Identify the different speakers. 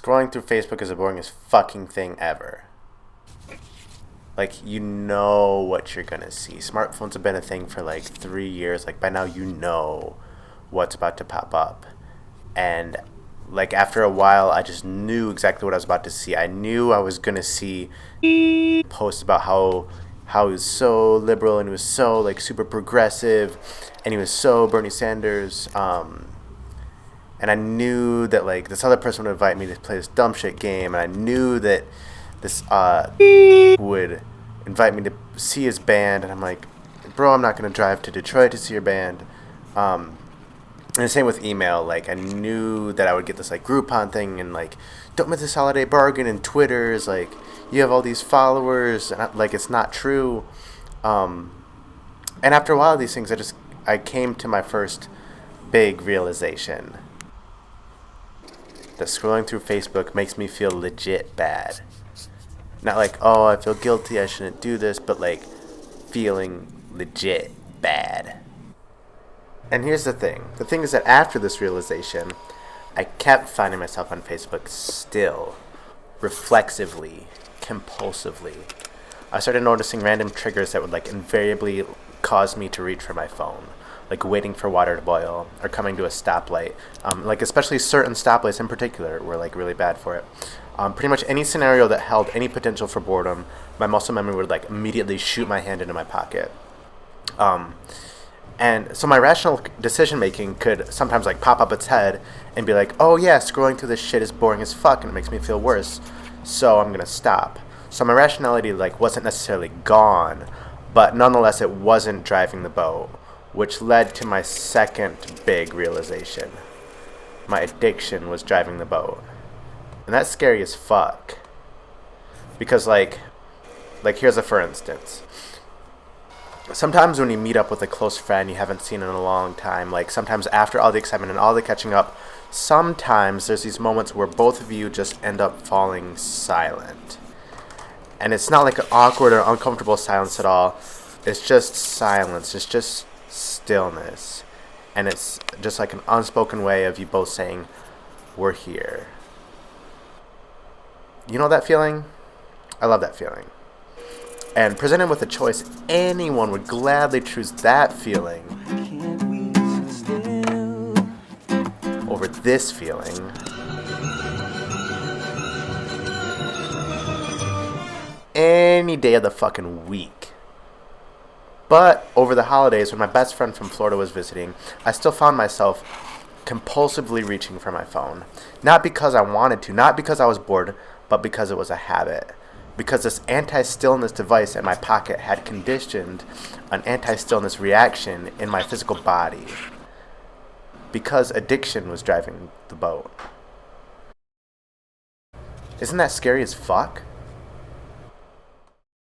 Speaker 1: Scrolling through Facebook is the boringest fucking thing ever. Like, you know what you're gonna see. Smartphones have been a thing for like 3 years. Like, by now you know what's about to pop up. And like after a while, I just knew exactly what I was about to see. I knew I was gonna see posts about how he was so liberal and he was so like super progressive, and he was so Bernie Sanders. And I knew that like this other person would invite me to play this dumb shit game, and I knew that this would invite me to see his band, and I'm like, bro, I'm not gonna drive to Detroit to see your band. And the same with email. Like, I knew that I would get this like Groupon thing, and like, don't miss this holiday bargain. And Twitter is like, you have all these followers, and like it's not true. And after a while of these things, I came to my first big realization that scrolling through Facebook makes me feel legit bad. Not like, oh, I feel guilty, I shouldn't do this, but like feeling legit bad. And here's the thing. The thing is that after this realization, I kept finding myself on Facebook still, reflexively, compulsively. I started noticing random triggers that would like invariably cause me to reach for my phone, like waiting for water to boil or coming to a stoplight. Like especially certain stoplights in particular were like really bad for it. Pretty much any scenario that held any potential for boredom, my muscle memory would like immediately shoot my hand into my pocket. And so my rational decision making could sometimes like pop up its head and be like, oh yeah, scrolling through this shit is boring as fuck and it makes me feel worse, so I'm gonna stop. So my rationality like wasn't necessarily gone, but nonetheless it wasn't driving the boat, which led to my second big realization. My addiction was driving the boat. And that's scary as fuck. Because like here's a for instance. Sometimes when you meet up with a close friend you haven't seen in a long time, like sometimes after all the excitement and all the catching up, sometimes there's these moments where both of you just end up falling silent. And it's not like an awkward or uncomfortable silence at all. It's just silence. It's just stillness. And it's just like an unspoken way of you both saying, we're here. You know that feeling? I love that feeling. And presented with a choice, anyone would gladly choose that feeling over this feeling. Any day of the fucking week. But over the holidays, when my best friend from Florida was visiting, I still found myself compulsively reaching for my phone. Not because I wanted to, not because I was bored, but because it was a habit. Because this anti-stillness device in my pocket had conditioned an anti-stillness reaction in my physical body. Because addiction was driving the boat. Isn't that scary as fuck?